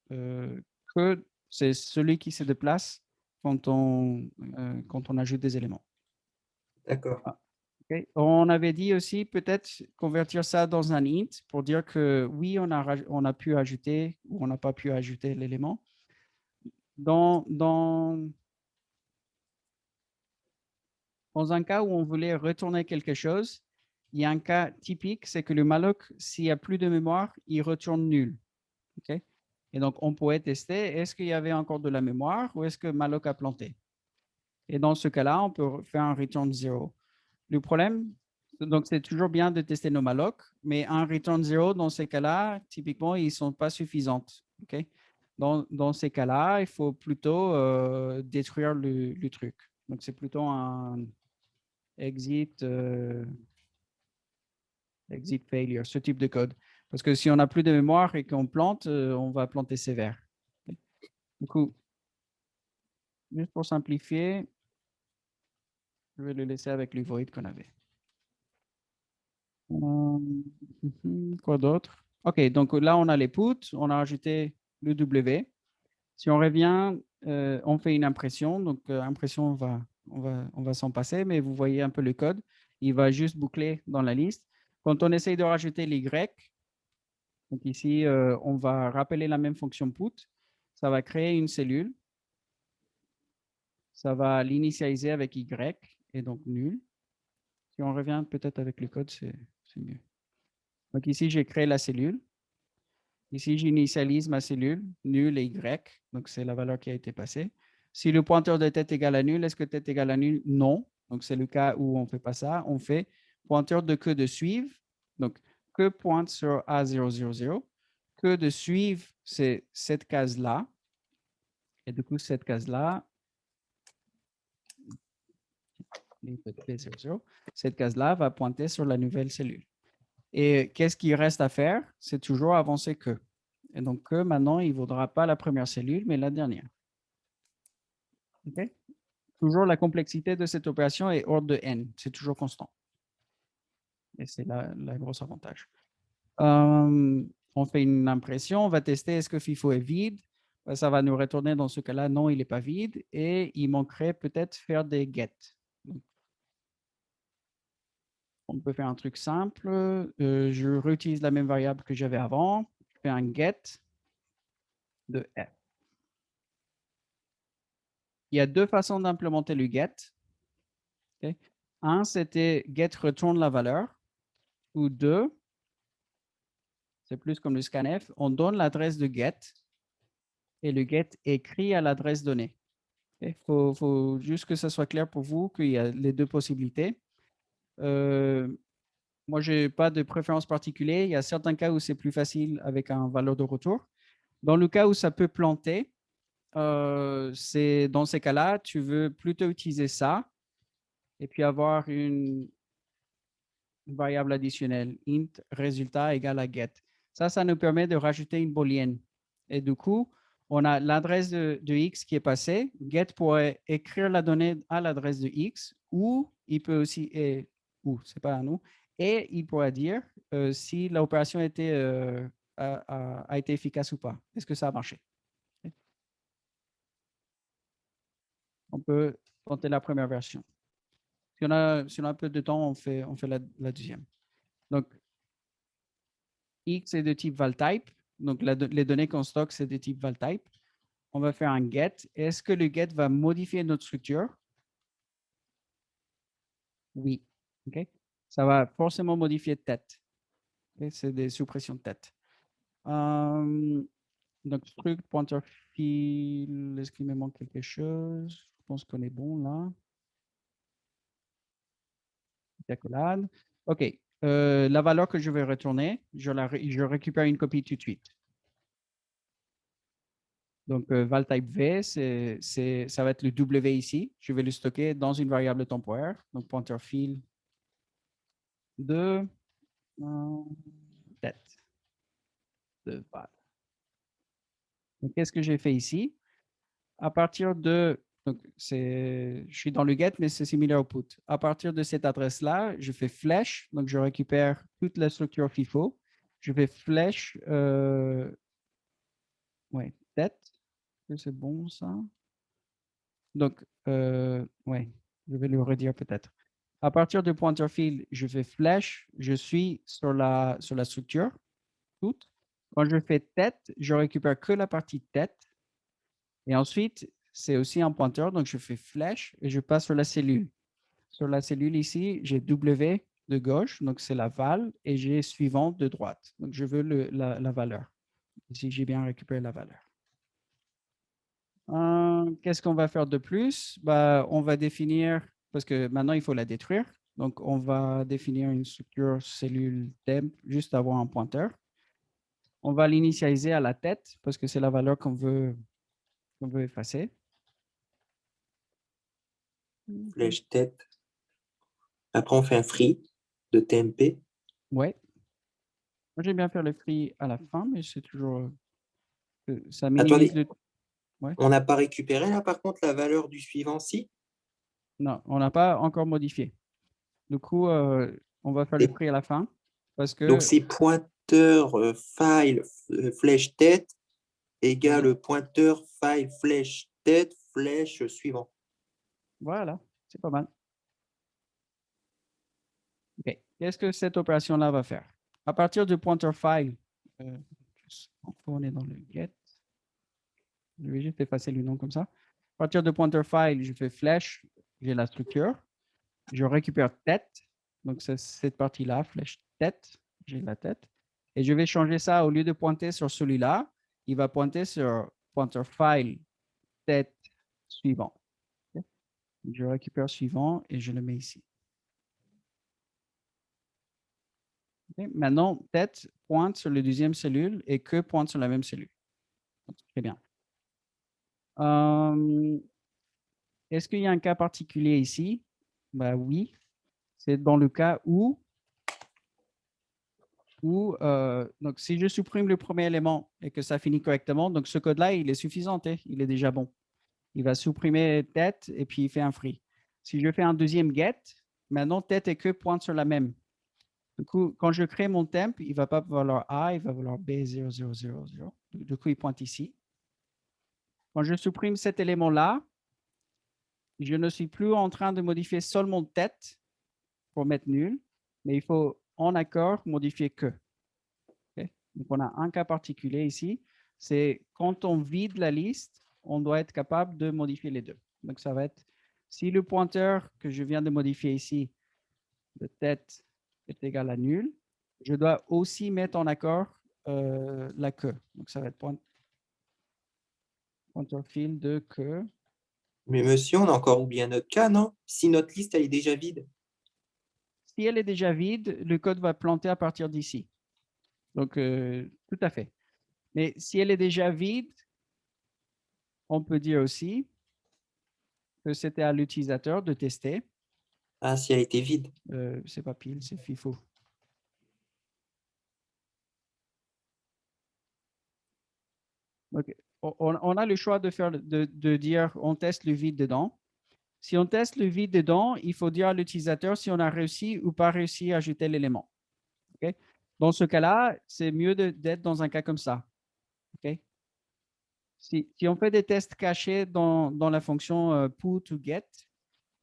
que c'est celui qui se déplace quand on ajoute des éléments. D'accord. Ah, ok. On avait dit aussi peut-être convertir ça dans un int pour dire que oui, on a pu ajouter ou on n'a pas pu ajouter l'élément. Dans un cas où on voulait retourner quelque chose, il y a un cas typique, c'est que le malloc, s'il n'y a plus de mémoire, il retourne nul. Okay? Et donc, on pourrait tester, est-ce qu'il y avait encore de la mémoire ou est-ce que malloc a planté? Et dans ce cas-là, on peut faire un return 0. Le problème, donc c'est toujours bien de tester nos malloc, mais un return 0, dans ces cas-là, typiquement, ils ne sont pas suffisantes. Okay? Dans ces cas-là, il faut plutôt détruire le truc. Donc, c'est plutôt un exit failure, ce type de code. Parce que si on n'a plus de mémoire et qu'on plante, on va planter sévère. Du coup, juste pour simplifier, je vais le laisser avec le void qu'on avait. Quoi d'autre? OK, donc là, on a les puts, on a rajouté le W. Si on revient, on fait une impression. Donc, impression, on va s'en passer, mais vous voyez un peu le code. Il va juste boucler dans la liste. Quand on essaye de rajouter les Y, donc ici, on va rappeler la même fonction put. Ça va créer une cellule. Ça va l'initialiser avec Y et donc nul. Si on revient peut-être avec le code, c'est mieux. Donc ici, j'ai créé la cellule. Ici, j'initialise ma cellule, nul et Y. Donc, c'est la valeur qui a été passée. Si le pointeur de tête égale à nul, est-ce que tête égale à nul? Non. Donc, c'est le cas où on ne fait pas ça. On fait pointeur de queue de suivre. Donc, que pointe sur A000. Que de suivre, c'est cette case-là. Et du coup, cette case-là, cette case-là va pointer sur la nouvelle cellule. Et qu'est-ce qu'il reste à faire? C'est toujours avancer que. Et donc, que maintenant, il ne vaudra pas la première cellule, mais la dernière. Okay? Toujours la complexité de cette opération est ordre de n. C'est toujours constant. Et c'est la grosse avantage. On fait une impression, on va tester est-ce que FIFO est vide. Ça va nous retourner dans ce cas-là, non, il n'est pas vide. Et il manquerait peut-être faire des get. Donc, on peut faire un truc simple. Je réutilise la même variable que j'avais avant. Je fais un get de f. Il y a deux façons d'implémenter le get. Okay? Un, c'était get retourne la valeur. Ou deux, c'est plus comme le scanf, on donne l'adresse de get et le get écrit à l'adresse donnée. Il faut juste que ça soit clair pour vous qu'il y a les deux possibilités. Moi, je n'ai pas de préférence particulière. Il y a certains cas où c'est plus facile avec un valeur de retour. Dans le cas où ça peut planter, dans ces cas-là, tu veux plutôt utiliser ça et puis avoir une variable additionnelle, int résultat égale à get. Ça nous permet de rajouter une booléenne. Et du coup, on a l'adresse de x qui est passée. Get pourrait écrire la donnée à l'adresse de x ou il peut aussi, c'est pas à nous, et il pourrait dire si l'opération a été efficace ou pas. Est-ce que ça a marché? On peut tenter la première version. Si on a un peu de temps, on fait la deuxième. Donc, X est de type valtype. Donc, les données qu'on stocke, c'est de type valtype. On va faire un get. Est-ce que le get va modifier notre structure? Oui. OK. Ça va forcément modifier tête. Okay? C'est des suppressions de tête. Donc, struct, pointer field, est-ce qu'il me manque quelque chose? Je pense qu'on est bon là. Accolade. OK. La valeur que je vais retourner, je récupère une copie tout de suite. Donc, valtype v, ça va être le W ici. Je vais le stocker dans une variable temporaire. Donc, pointer field de tête de val. Donc, qu'est-ce que j'ai fait ici? À partir de, donc, je suis dans le get, mais c'est similaire au put. À partir de cette adresse-là, je fais flèche. Donc, je récupère toute la structure FIFO. Je fais flèche, ouais, tête. C'est bon, ça? Donc, ouais, je vais le redire peut-être. À partir de pointer field, je fais flèche, je suis sur la structure, toute. Quand je fais tête, je récupère que la partie tête. Et ensuite, c'est aussi un pointeur, donc je fais flèche et je passe sur la cellule. Sur la cellule ici, j'ai W de gauche, donc c'est la val, et j'ai suivant de droite. Donc, je veux la valeur. Ici, j'ai bien récupéré la valeur. Qu'est-ce qu'on va faire de plus? Bah, on va définir, parce que maintenant, il faut la détruire. Donc, on va définir une structure cellule temp juste avant un pointeur. On va l'initialiser à la tête, parce que c'est la valeur qu'on veut effacer. Flèche tête. Après, on fait un free de TMP. Ouais. Moi, j'aime bien faire le free à la fin, mais c'est toujours... ça Attendez, minimise le... Ouais. on n'a pas récupéré là par contre la valeur du suivant-ci? Non, on n'a pas encore modifié. Du coup, on va faire le free à la fin, parce Donc, que... c'est pointeur file flèche tête égale Oui. pointeur file flèche tête flèche suivant. Voilà, c'est pas mal. OK. Qu'est-ce que cette opération-là va faire? À partir du pointer file, on est dans le get. Je vais juste effacer le nom comme ça. À partir de pointer file, je fais flèche, j'ai la structure. Je récupère tête. Donc, c'est cette partie-là, flèche tête, j'ai la tête. Et je vais changer ça, au lieu de pointer sur celui-là, il va pointer sur pointer file tête suivant. Okay? Je récupère suivant et je le mets ici. Okay? Maintenant, tête pointe sur la deuxième cellule et que pointe sur la même cellule. Très bien. Est-ce qu'il y a un cas particulier ici? Ben oui, c'est dans le cas où donc si je supprime le premier élément et que ça finit correctement, donc ce code-là, il est suffisant, il est déjà bon. Il va supprimer tête et puis il fait un free. Si je fais un deuxième get, maintenant tête et que pointent sur la même. Du coup, quand je crée mon temp, il ne va pas valoir A, il va valoir B0000. Du coup, il pointe ici. Quand je supprime cet élément-là, je ne suis plus en train de modifier seulement tête pour mettre nul, mais il faut en accord modifier que. Okay? Donc, on a un cas particulier ici, c'est quand on vide la liste, on doit être capable de modifier les deux. Donc, ça va être, si le pointeur que je viens de modifier ici, de tête, est égal à nul, je dois aussi mettre en accord la que. Donc, ça va être pointer field de que. Mais monsieur, on a encore oublié un autre cas, non? Si notre liste, elle est déjà vide. si elle est déjà vide, le code va planter à partir d'ici. Donc, tout à fait. Mais si elle est déjà vide, on peut dire aussi que c'était à l'utilisateur de tester. Ah, si elle a été vide. C'est pas pile, c'est FIFO. Ok. On a le choix de dire on teste le vide dedans. Si on teste le vide dedans, il faut dire à l'utilisateur si on a réussi ou pas réussi à ajouter l'élément. Ok. Dans ce cas-là, c'est mieux d'être dans un cas comme ça. Ok. Si on fait des tests cachés dans la fonction put ou get,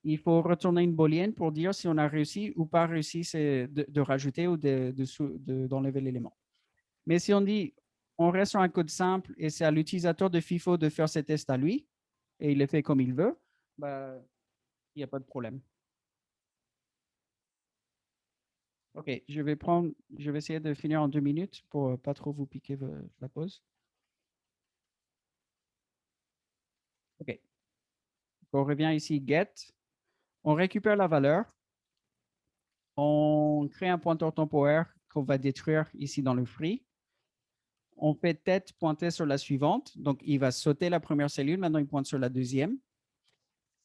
il faut retourner une booléenne pour dire si on a réussi ou pas réussi de rajouter ou d'enlever l'élément. Mais si on dit on reste sur un code simple et c'est à l'utilisateur de FIFO de faire ses tests à lui et il les fait comme il veut, bah, il n'y a pas de problème. OK, je vais essayer de finir en 2 minutes pour ne pas trop vous piquer la pause. OK. On revient ici, get. On récupère la valeur. On crée un pointeur temporaire qu'on va détruire ici dans le free. On fait tête pointer sur la suivante. Donc, il va sauter la première cellule. Maintenant, il pointe sur la deuxième.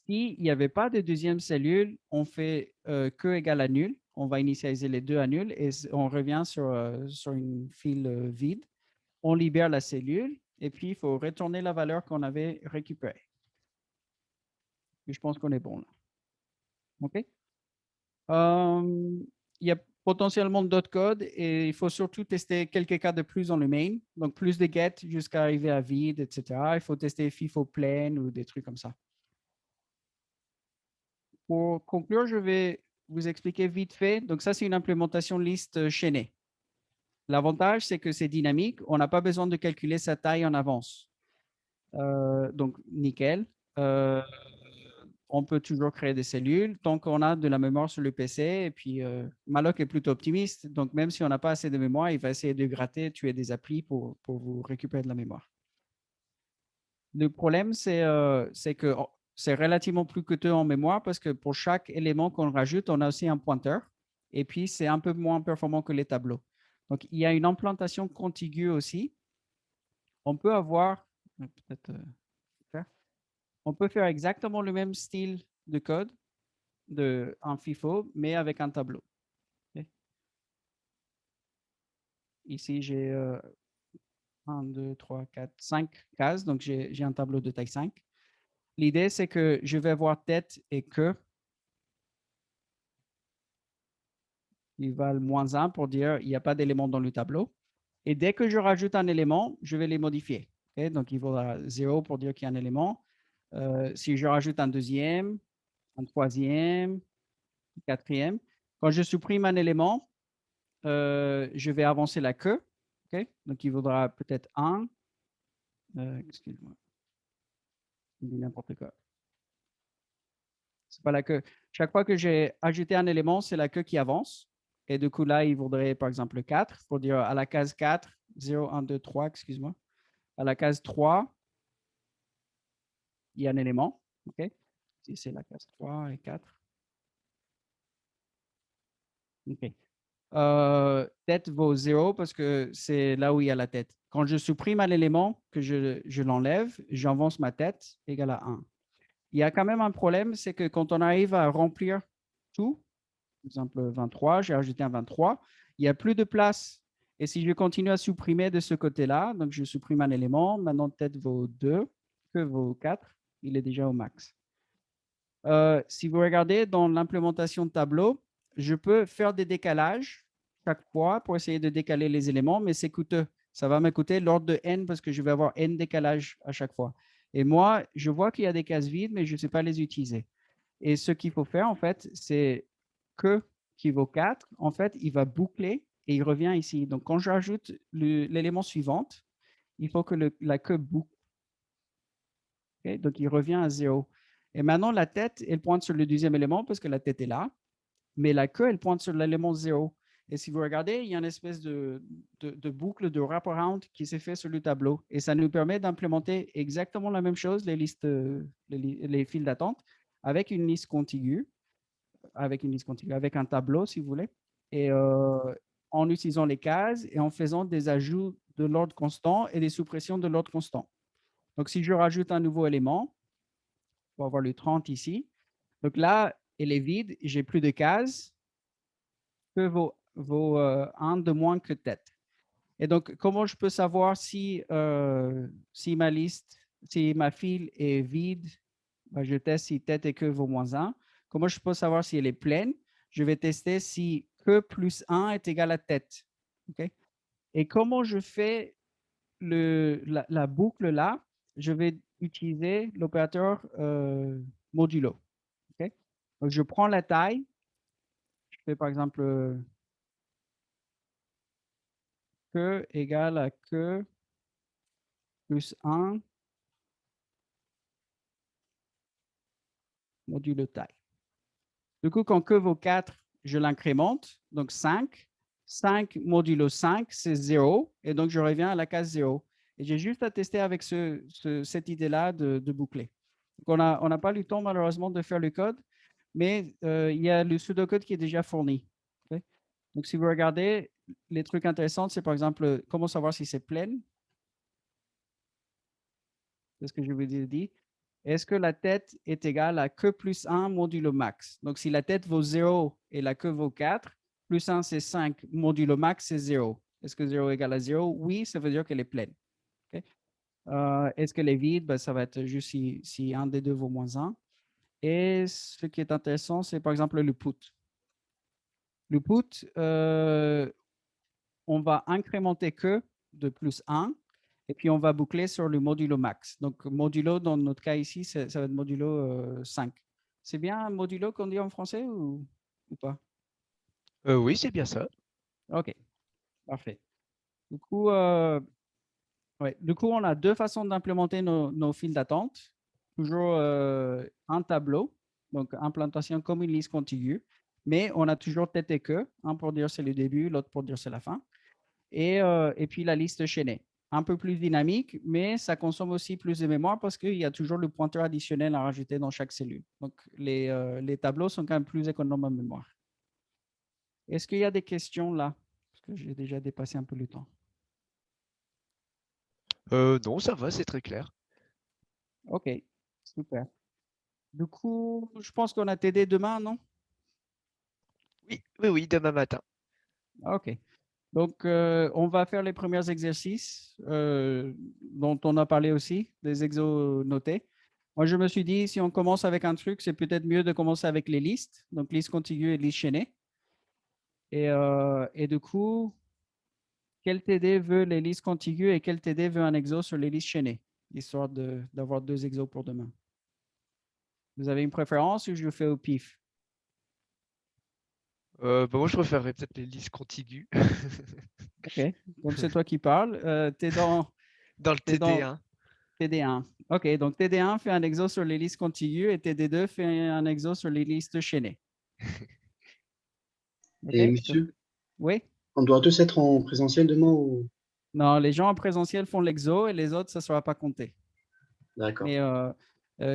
S'il n'y avait pas de deuxième cellule, on fait que égale à nul. On va initialiser les deux à nul et on revient sur une file vide. On libère la cellule et puis il faut retourner la valeur qu'on avait récupérée. Et je pense qu'on est bon là. OK? Il y a potentiellement d'autres codes et il faut surtout tester quelques cas de plus dans le main. Donc, plus de get jusqu'à arriver à vide, etc. Il faut tester FIFO plain ou des trucs comme ça. Pour conclure, je vais vous expliquer vite fait. Donc, ça, c'est une implémentation liste chaînée. L'avantage, c'est que c'est dynamique. On n'a pas besoin de calculer sa taille en avance. Donc, nickel. On peut toujours créer des cellules tant qu'on a de la mémoire sur le PC. Et puis, Malloc est plutôt optimiste. Donc, même si on n'a pas assez de mémoire, il va essayer de gratter, tuer des applis pour vous récupérer de la mémoire. Le problème, c'est que c'est relativement plus coûteux en mémoire parce que pour chaque élément qu'on rajoute, on a aussi un pointeur. Et puis, c'est un peu moins performant que les tableaux. Donc, il y a une implantation contiguë aussi. On peut avoir, on peut faire exactement le même style de code en FIFO, mais avec un tableau. Okay. Ici, j'ai 1, 2, 3, 4, 5 cases. Donc, j'ai un tableau de taille 5. L'idée, c'est que je vais avoir tête et queue. Ils valent -1 pour dire il n'y a pas d'élément dans le tableau. Et dès que je rajoute un élément, je vais les modifier. Okay? Donc, il vaudra 0 pour dire qu'il y a un élément. Si je rajoute un deuxième, un troisième, un quatrième, quand je supprime un élément, je vais avancer la queue. Okay? Donc, il vaudra peut-être 1. Excuse-moi. Je dis n'importe quoi. C'est pas la queue. Chaque fois que j'ai ajouté un élément, c'est la queue qui avance. Et du coup, là, il vaudrait par exemple 4 pour dire à la case 4, 0, 1, 2, 3, excuse-moi. À la case 3, il y a un élément. OK? Si c'est la case 3 et 4. OK. Tête vaut 0 parce que c'est là où il y a la tête. Quand je supprime un élément, que je l'enlève, j'avance ma tête égale à 1. Il y a quand même un problème, c'est que quand on arrive à remplir tout, par exemple 23, j'ai rajouté un 23, il n'y a plus de place. Et si je continue à supprimer de ce côté-là, donc je supprime un élément, maintenant tête vaut 2, que vaut 4, il est déjà au max. Si vous regardez dans l'implémentation de tableau, je peux faire des décalages chaque fois pour essayer de décaler les éléments, mais c'est coûteux. Ça va me coûter l'ordre de n parce que je vais avoir n décalages à chaque fois. Et moi, je vois qu'il y a des cases vides, mais je ne sais pas les utiliser. Et ce qu'il faut faire, en fait, c'est que qui vaut 4, en fait, il va boucler et il revient ici. Donc, quand j'ajoute l'élément suivant, il faut que la queue boucle. Okay? Donc, il revient à 0. Et maintenant, la tête, elle pointe sur le deuxième élément parce que la tête est là, mais la queue, elle pointe sur l'élément 0. Et si vous regardez, il y a une espèce de boucle de wraparound qui s'est fait sur le tableau. Et ça nous permet d'implémenter exactement la même chose, les fils d'attente, avec une liste contiguë, avec une liste continue, avec un tableau, si vous voulez, et en utilisant les cases et en faisant des ajouts de l'ordre constant et des suppressions de l'ordre constant. Donc, si je rajoute un nouveau élément, on va avoir le 30 ici. Donc là, elle est vide, j'ai plus de cases que vos 1 de moins que tête. Et donc, comment je peux savoir si, si ma liste, si ma file est vide? Ben, je teste si tête et que vaut moins 1. Comment je peux savoir si elle est pleine? Je vais tester si que plus 1 est égal à tête. Okay? Et comment je fais la boucle là? Je vais utiliser l'opérateur modulo. Okay? Donc, je prends la taille. Je fais par exemple que égale à que plus 1 modulo taille. Du coup, quand que vaut 4, je l'incrémente, donc 5. 5 modulo 5, c'est 0, et donc je reviens à la case 0. Et j'ai juste à tester avec cette idée-là de boucler. Donc on n'a pas eu le temps, malheureusement, de faire le code, mais il y a le pseudocode qui est déjà fourni. Okay? Donc, si vous regardez, les trucs intéressants, c'est par exemple, comment savoir si c'est plein. C'est ce que je vous ai dit. Est-ce que la tête est égale à que plus 1 modulo max? Donc, si la tête vaut 0 et la queue vaut 4, plus 1, c'est 5, modulo max, c'est 0. Est-ce que 0 égale à 0? Oui, ça veut dire qu'elle est pleine. Okay? Est-ce qu'elle est vide? Ben, ça va être juste si un des deux vaut moins 1. Et ce qui est intéressant, c'est par exemple le put. Le put, on va incrémenter que de plus 1. Et puis, on va boucler sur le modulo max. Donc, modulo, dans notre cas ici, ça va être modulo 5. C'est bien modulo qu'on dit en français ou pas? Oui, c'est bien ça. OK, parfait. Du coup, on a deux façons d'implémenter nos files d'attente. Toujours un tableau, donc implantation comme une liste contiguë, mais on a toujours tête et queue, un pour dire c'est le début, l'autre pour dire c'est la fin. Et puis la liste chaînée. Un peu plus dynamique, mais ça consomme aussi plus de mémoire parce qu'il y a toujours le pointeur additionnel à rajouter dans chaque cellule. Donc, les tableaux sont quand même plus économes en mémoire. Est-ce qu'il y a des questions là? Parce que j'ai déjà dépassé un peu le temps. Non, ça va, c'est très clair. OK, super. Du coup, je pense qu'on a TD demain, non? Oui, demain matin. OK. Donc, on va faire les premiers exercices dont on a parlé aussi, des exos notés. Moi, je me suis dit, si on commence avec un truc, c'est peut-être mieux de commencer avec les listes, donc liste contiguë et liste chaînée. Et du coup, quel TD veut les listes contiguës et quel TD veut un exo sur les listes chaînées, histoire d'avoir deux exos pour demain? Vous avez une préférence ou je le fais au pif? Moi, je préférerais peut-être les listes contiguës. OK, comme c'est toi qui parles, t'es dans Dans le TD1. TD1. OK, donc TD1 fait un exo sur les listes contiguës et TD2 fait un exo sur les listes chaînées. Et OK? monsieur, Oui? on doit tous être en présentiel demain ou... Non, les gens en présentiel font l'exo et les autres, ça ne sera pas compté. D'accord, Mais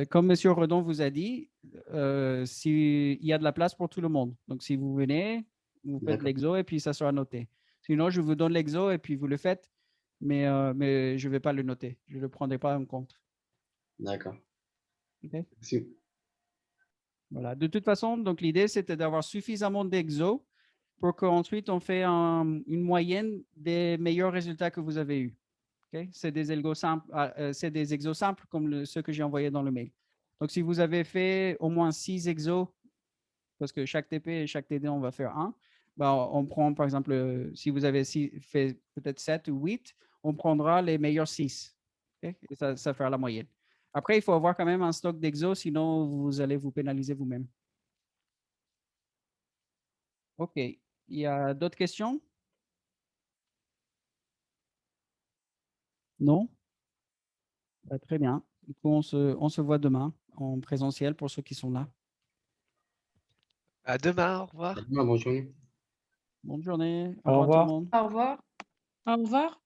comme M. Redon vous a dit, il y a de la place pour tout le monde. Donc, si vous venez, vous faites d'accord, l'exo et puis ça sera noté. Sinon, je vous donne l'exo et puis vous le faites, mais je ne vais pas le noter. Je ne le prendrai pas en compte. d'accord. OK? Merci. Voilà. De toute façon, donc l'idée, c'était d'avoir suffisamment d'exos pour qu'ensuite on fait une moyenne des meilleurs résultats que vous avez eus. Okay? C'est des exos simples comme ceux que j'ai envoyés dans le mail. Donc, si vous avez fait au moins 6 exos, parce que chaque TP et chaque TD, on va faire un, ben, on prend par exemple, si vous avez fait peut-être 7 ou 8, on prendra les meilleurs 6. Okay? Et ça fera la moyenne. Après, il faut avoir quand même un stock d'exos, sinon vous allez vous pénaliser vous-même. OK. Il y a d'autres questions? Non? Très bien. Du coup, on se voit demain en présentiel pour ceux qui sont là. À demain, au revoir. Bonne journée. Bonne journée. Au Au revoir tout le revoir. monde. Au revoir. Au revoir.